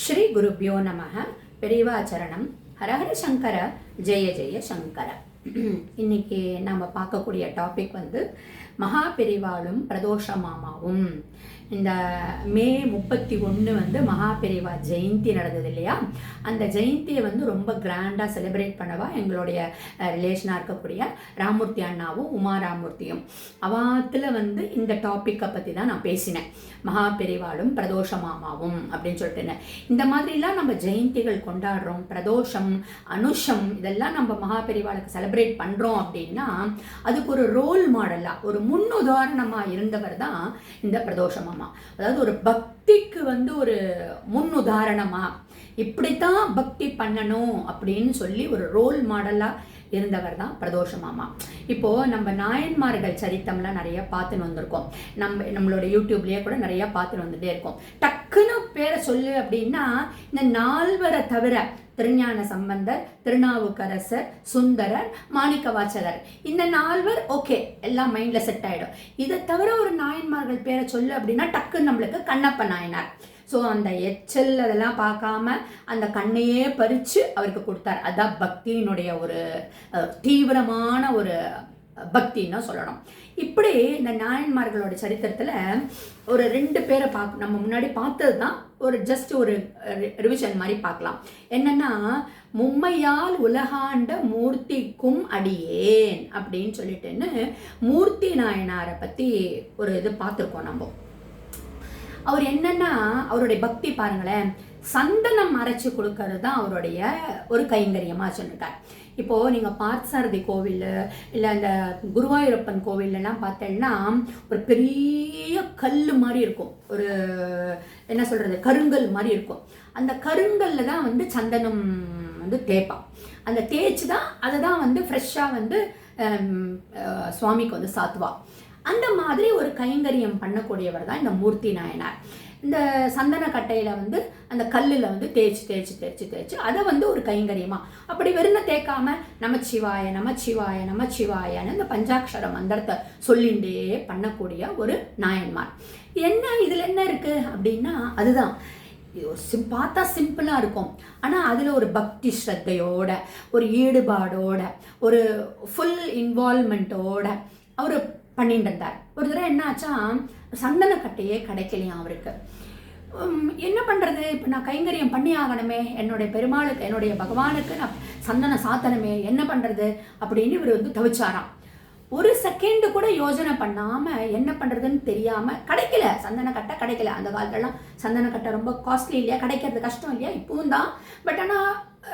ஸ்ரீ குருப்யோ நமக. பெரியவாச்சரணம். ஹரஹர சங்கர, ஜெய ஜெய சங்கர. இன்னைக்கு நம்ம பார்க்கக்கூடிய டாபிக் மகா பெரிவாளும் பிரதோஷ மாமாவும். இந்த மே 31 மகா பெரிவா ஜெயந்தி நடந்தது இல்லையா? அந்த ஜெயந்தியை ரொம்ப கிராண்டாக செலிப்ரேட் பண்ணவா எங்களுடைய ரிலேஷனாக இருக்கக்கூடிய ராமூர்த்தி அண்ணாவும் உமா ராமூர்த்தியும். அவாத்தில் இந்த டாப்பிக்கை பற்றி தான் நான் பேசினேன். மகா பெரிவாளும் பிரதோஷ மாமாவும் அப்படின்னு சொல்லிட்டு. இந்த மாதிரிலாம் நம்ம ஜெயந்திகள் கொண்டாடுறோம். பிரதோஷம், அனுஷம் இதெல்லாம் நம்ம மகா பெரிவாளுக்கு செலிப்ரேட் பண்ணுறோம் அப்படின்னா அதுக்கு ஒரு ரோல் மாடலாக, ஒரு முன்னுதாரணமாக இருந்தவர் தான் இந்த பிரதோஷ மாமா. அதாவது ஒரு பக்திக்கு ஒரு முன்னுதாரணமா, இப்படித்தான் பக்தி பண்ணணும் அப்படின்னு சொல்லி ஒரு ரோல் மாடலா இருந்தவர் தான் பிரதோஷ மாமா. இப்போ நம்ம நாயன்மார்கள் சரித்தம்லாம் நிறைய பார்த்துன்னு வந்திருக்கோம். நம்மளோட யூடியூப்லயே கூட நிறைய பார்த்துன்னு வந்துட்டே இருக்கோம். டக்குன்னு பேரை சொல்லு அப்படின்னா இந்த 4 தவிர திருஞான சம்பந்தர், திருநாவுக்கரசர், சுந்தரர், மாணிக்கவாசகர், இந்த 4 ஓகே, எல்லாம் மைண்ட்ல செட் ஆயிடும். இதை தவிர ஒரு நாயன்மார்கள் பேரை சொல்லு அப்படின்னா டக்குன்னு நம்மளுக்கு கண்ணப்ப நாயனார். ஸோ அந்த எச்சல் அதெல்லாம் பார்க்காம அந்த கண்ணையே பறித்து அவருக்கு கொடுத்தார். அதான் பக்தியினுடைய ஒரு தீவிரமான ஒரு பக்தின்னு சொல்லணும். இப்படி இந்த நாயன்மார்களோட சரித்திரத்தில் ஒரு 2 பேரை நம்ம முன்னாடி பார்த்தது தான். ஒரு ஜஸ்ட் ஒரு ரிவிஷன் மாதிரி பார்க்கலாம். என்னன்னா, மும்மையால் உலகாண்ட மூர்த்திக்கும் அடியேன் அப்படின்னு சொல்லிட்டுன்னு மூர்த்தி நாயனாரை பற்றி ஒரு இது பார்த்துருக்கோம் நம்ம. அவர் என்னன்னா, அவருடைய பக்தி பாருங்களேன், சந்தனம் அரைச்சி கொடுக்கறது தான் அவருடைய ஒரு கைங்கரியமாக சொல்லியிருக்கார். இப்போது நீங்கள் பார்த்தசாரதி கோவில் இல்லை இந்த குருவாயூரப்பன் கோவிலெல்லாம் பார்த்தேன்னா ஒரு பெரிய கல் மாதிரி இருக்கும், ஒரு என்ன சொல்கிறது, கருங்கல் மாதிரி இருக்கும். அந்த கருங்கல்ல தான் சந்தனம் தேய்ப்பான். அந்த தேய்ச்சி தான் அதை தான் ஃப்ரெஷ்ஷாக சுவாமிக்கு சாத்துவா. அந்த மாதிரி ஒரு கைங்கரியம் பண்ணக்கூடியவர் தான் இந்த மூர்த்தி நாயனார். இந்த சந்தன கட்டையில் அந்த கல்லில் தேய்ச்சி தேய்ச்சி தேய்ச்சி தேய்ச்சி அதை ஒரு கைங்கரியமா, அப்படி வெறும் தேய்க்காம நமச்சிவாய நமச்சிவாய நமச்சிவாயன்னு இந்த பஞ்சாட்சர மந்திரத்தை சொல்லிண்டே பண்ணக்கூடிய ஒரு நாயன்மார். என்ன இதில் என்ன இருக்கு அப்படின்னா, அதுதான் பார்த்தா சிம்பிளாக இருக்கும். ஆனால் அதில் ஒரு பக்தி ஸ்ரத்தையோட, ஒரு ஈடுபாடோட, ஒரு ஃபுல் இன்வால்மெண்ட்டோட அவர் பண்ணிட்டு இருந்தார். ஒரு தடவை என்ன ஆச்சா, சந்தன கட்டையே கிடைக்கலையா அவருக்கு. என்ன பண்ணுறது, இப்போ நான் கைங்கரியம் பண்ணி ஆகணுமே, என்னுடைய பெருமாளுக்கு, என்னுடைய பகவானுக்கு நான் சந்தன சாத்தனமே, என்ன பண்ணுறது அப்படின்னு இவர் தவிச்சாராம். ஒரு செகண்டு கூட யோஜனை பண்ணாமல் என்ன பண்ணுறதுன்னு தெரியாமல், கிடைக்கல, சந்தன கட்டை கிடைக்கல. அந்த காலத்துலலாம் சந்தன கட்டை ரொம்ப காஸ்ட்லி இல்லையா, கிடைக்கிறது கஷ்டம் இல்லையா, இப்பவும் தான், பட் ஆனால்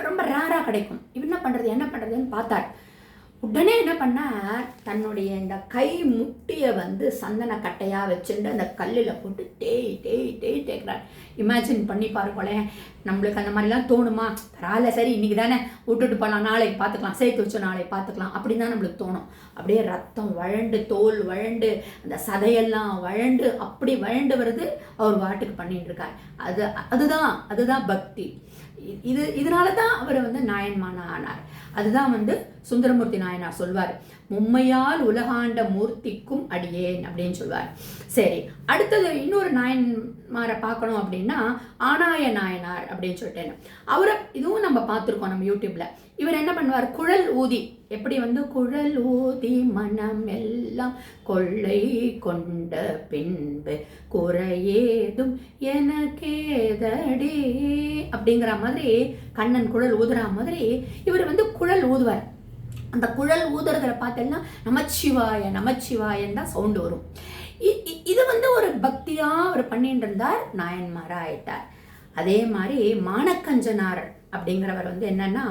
ரொம்ப ரேராக கிடைக்கும். இவர் என்ன பண்ணுறதுன்னு பார்த்தார். உடனே என்ன பண்ணார், தன்னுடைய இந்த கை முட்டியை சந்தன கட்டையாக வச்சுட்டு அந்த கல்லில் போட்டு தேய் தேய் தேய் தேய்க்கிறார். இமேஜின் பண்ணி பாருங்களேன். நம்மளுக்கு அந்த மாதிரிலாம் தோணுமா? பரவாயில்ல, சரி இன்னைக்கு தானே விட்டுட்டு போகலாம், நாளைக்கு பார்த்துக்கலாம், சேர்த்து வச்சோம் நாளைக்கு பார்த்துக்கலாம், அப்படின்னு தான் நம்மளுக்கு தோணும். அப்படியே ரத்தம் வழண்டு, தோல் வழண்டு, அந்த சதையெல்லாம் வழண்டு, அப்படி வழண்டு வருது. அவர் வாட்டுக்கு பண்ணிட்டு இருக்கார். அதுதான் பக்தி. இதனால தான் அவர் நாயன்மான ஆனார். அதுதான் சுந்தரமூர்த்தி நாயனார் சொல்வார், மும்மையால் உலகாண்ட மூர்த்திக்கும் அடியேன் அப்படின்னு சொல்வார். சரி, அடுத்தது இன்னொரு நாயன்மாரை பார்க்கணும் அப்படின்னா ஆனாய நாயனார் அப்படின்னு சொல்லிட்டேன். அவரை இதுவும் நம்ம பார்த்துருக்கோம் நம்ம யூடியூப்ல. இவர் என்ன பண்ணுவார், குழல் ஊதி, எப்படி குழல் ஊதி மனம் எல்லாம் கொள்ளை கொண்ட பின்பு குறையேதும் எனக்கேதடி அப்படிங்கிற மாதிரி கண்ணன் குழல் ஊதுற மாதிரி இவர் குழல் ஊதுவார். அந்த குழல் ஊதுறதுல பார்த்தேன்னா நமச்சிவாய நமச்சிவாயன்னு தான் சவுண்டு வரும். இது ஒரு பக்தியா அவர் பண்ணிட்டு இருந்தார், நாயன்மாரா ஆயிட்டார். அதே மாதிரி மானக்கஞ்சனார் அப்படிங்கிறவர் என்னன்னா,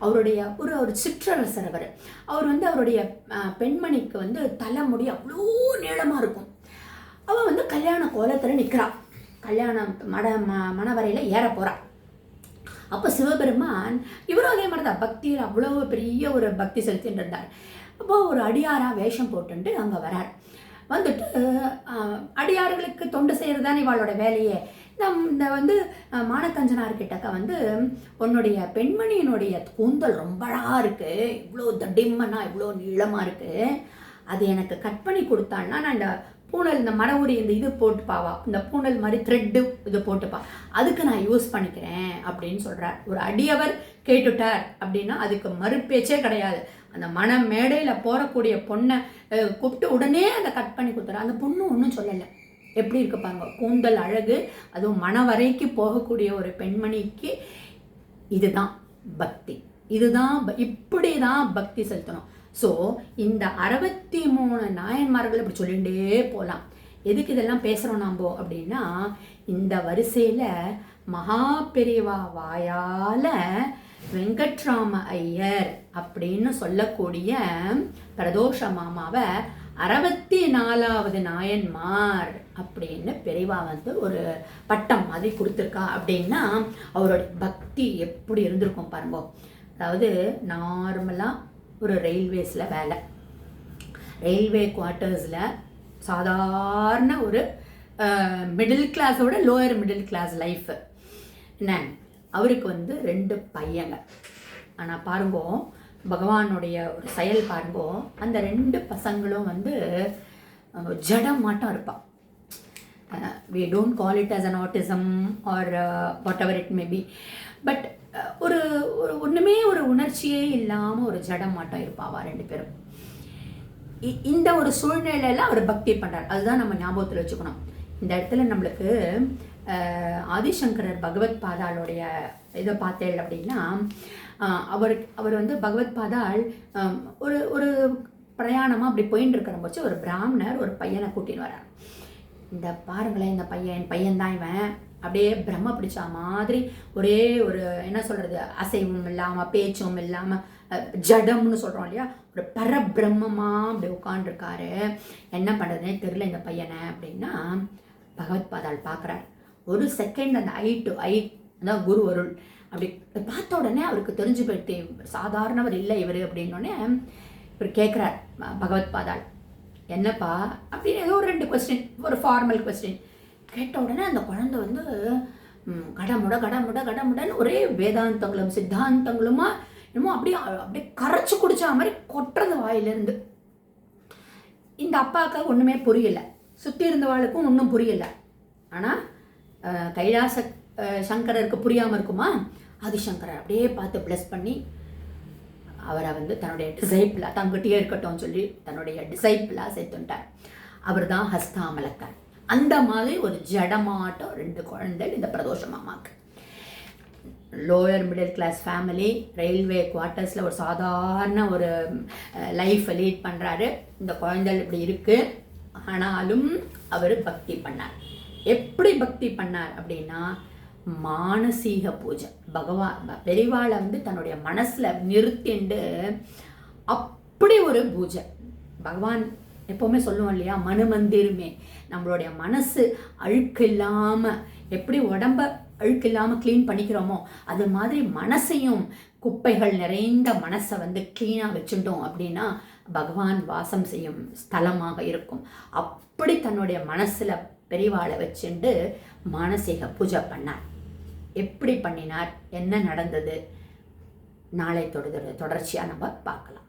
அவருடைய ஒரு சிற்றரசர். அவர் அவருடைய பெண்மணிக்கு தலைமுடி அவ்வளோ நீளமாக இருக்கும். அவள் கல்யாண கோலத்தில் நிற்கிறா, கல்யாண மணவரையில் ஏற போறா. அப்போ சிவபெருமான் இவரும் அதே மாதிரி தான் பக்தியில் அவ்வளோ பெரிய ஒரு பக்தி செலுத்திட்டு இருந்தார். அப்போ ஒரு அடியாராக வேஷம் போட்டுட்டு அங்கே வரார். அடியார்களுக்கு தொண்டு செய்கிறது தானே இவாளோட வேலையே. இந்த மானக்கஞ்சனார்கிட்டக்க உன்னுடைய பெண்மணியினுடைய கூந்தல் ரொம்ப அழகாக இருக்குது, இவ்வளோ தடிமனா இவ்வளோ நீளமாக இருக்குது, அது எனக்கு கட் பண்ணி கொடுத்தான்னா நான் இந்த பூனல் இந்த மரவுரி இந்த இது போட்டுப்பாவா, இந்த பூனல் மாதிரி த்ரெட்டு இது போட்டுப்பா, அதுக்கு நான் யூஸ் பண்ணிக்கிறேன் அப்படின்னு சொல்கிறார். ஒரு அடியவர் கேட்டுட்டார் அப்படின்னா அதுக்கு மறுபேச்சே கிடையாது. அந்த மன மேடையில் போகக்கூடிய பொண்ணை கூப்பிட்டு உடனே அதை கட் பண்ணி கொடுத்துறார். அந்த பொண்ணு ஒன்றும் சொல்லலை. எப்படி இருக்கு பாருங்க, கூந்தல் அழகு, அதுவும் மன வரைக்கு போகக்கூடிய ஒரு பெண்மணிக்கு இதுதான் பக்தி, இதுதான் இப்படி தான் பக்தி செலுத்தணும். ஸோ இந்த 63 நாயன்மார்கள் இப்படி சொல்லிகிட்டே போகலாம். எதுக்கு இதெல்லாம் பேசுகிறோம் நாம் அப்படின்னா, இந்த வரிசையில் மகா பெரிவா வாயால் வெங்கட்ராம ஐயர் அப்படின்னு சொல்லக்கூடிய பிரதோஷ மாமாவை 64வது நாயன்மார் அப்படின்னு பெரியவா வந்து ஒரு பட்டம் மாதிரி கொடுத்துருக்கா. அப்படின்னா அவரோட பக்தி எப்படி இருந்திருக்கும் பாருங்க. அதாவது நார்மலாக ஒரு ரயில்வேஸில் வேலை, ரயில்வே குவார்ட்டர்ஸில் சாதாரண ஒரு மிடில் கிளாஸோட லோயர் மிடில் கிளாஸ் லைஃப் என்ன. அவருக்கு வந்து 2 பையங்க. ஆனால் பாருங்கோ பகவானுடைய ஒரு செயல் பாருங்கோ, அந்த 2 பசங்களும் வந்து ஜடம் மாட்டம் இருப்பான். we don't call it as an autism or whatever it may be, but ஒரு ஒன்றுமே ஒரு உணர்ச்சியே இல்லாமல் ஒரு ஜடம் மாட்டம் இருப்பாவா 2 பேரும். இந்த ஒரு சூழ்நிலையில் அவர் பக்தி பண்ணுறார். அதுதான் நம்ம ஞாபகத்தில் வச்சுக்கணும். இந்த இடத்துல நம்மளுக்கு ஆதிசங்கரர் பகவத் பாதாளுடைய இதை பார்த்தேன் அப்படின்னா, அவர் வந்து பகவத் பாதாள் ஒரு ஒரு பிரயாணமாக அப்படி போயின்னு இருக்கிற போச்சு ஒரு பிராமணர் ஒரு பையனை கூட்டின்னு வரார். இந்த பாருங்களேன், இந்த பையன்தான் இவன், அப்படியே பிரம்ம பிடிச்ச மாதிரி ஒரே ஒரு என்ன சொல்கிறது, அசைவும் இல்லாமல் பேச்சும் இல்லாமல் ஜடம்னு சொல்கிறோம் இல்லையா, ஒரு பரபிரம்மமாக அப்படி உட்காண்டிருக்காரு. என்ன பண்ணுறதுனே தெரியல இந்த பையனை அப்படின்னா பகவத் பாதாள் பார்க்குறார். ஒரு செகண்ட் அந்த ஐ டு ஐ, அதான் குரு அருள், அப்படி பார்த்த உடனே அவருக்கு தெரிஞ்சு போயிட்டு சாதாரணவர் இல்லை இவர் அப்படின்னோடனே இவர் கேட்குறார் பகவத் பாதாள், என்னப்பா அப்படின்னு ஏதோ ஒரு 2 கொஸ்டின், ஒரு ஃபார்மல் கொஸ்டின் கேட்ட உடனே அந்த குழந்தை வந்து கடமுடன்னு ஒரே வேதாந்தங்களும் சித்தாந்தங்களுமா என்னமோ அப்படியே கரைச்சி குடிச்ச மாதிரி கொட்டுறது வாயிலிருந்து. இந்த அப்பாவுக்கு ஒன்றுமே புரியலை, சுற்றி இருந்தவாளுக்கும் ஒன்றும் புரியலை. ஆனால் கைலாச சங்கரருக்கு புரியாமல் இருக்குமா, ஆதிசங்கரர் அப்படியே பார்த்து ப்ளஸ் பண்ணி அவரை வந்து தன்னுடைய டிசைப்பிளாக தங்கிட்டே இருக்கட்டும் சொல்லி தன்னுடைய டிசைப்பிளாக சேர்த்துட்டார். அவர் தான் ஹஸ்தாமலக்கர். அந்த மாதிரி ஒரு ஜடமாட்டம் 2 குழந்தைகள் இந்த பிரதோஷ மாமாவுக்கு. Lower middle class family, railway குவார்ட்டர்ஸில் ஒரு சாதாரண ஒரு லைஃப்பை லீட் பண்ணுறாரு. இந்த குழந்தைகள் இப்படி இருக்குது. ஆனாலும் அவர் பக்தி பண்ணார். எப்படி பக்தி பண்ணார் அப்படின்னா, மானசீக பூஜை. பெரிவாளை வந்து தன்னுடைய மனசில் நிறுத்திண்டு அப்படி ஒரு பூஜை. பகவான் எப்போவுமே சொல்லுவோம் இல்லையா, மனு மந்திருமே, நம்மளுடைய மனசு அழுக்கு இல்லாமல் எப்படி உடம்ப அழுக்கு இல்லாமல் க்ளீன் பண்ணிக்கிறோமோ அது மாதிரி மனசையும் குப்பைகள் நிறைந்த மனசை வந்து க்ளீனாக வச்சுட்டோம் அப்படின்னா பகவான் வாசம் செய்யும் ஸ்தலமாக இருக்கும். அப்படி தன்னுடைய மனசில் பெரிவாளை வச்சுட்டு மானசீக பூஜை பண்ணார். எப்படி பண்ணினார், என்ன நடந்தது, நாளை தொடர்ச்சியாக நம்ம பார்க்கலாம்.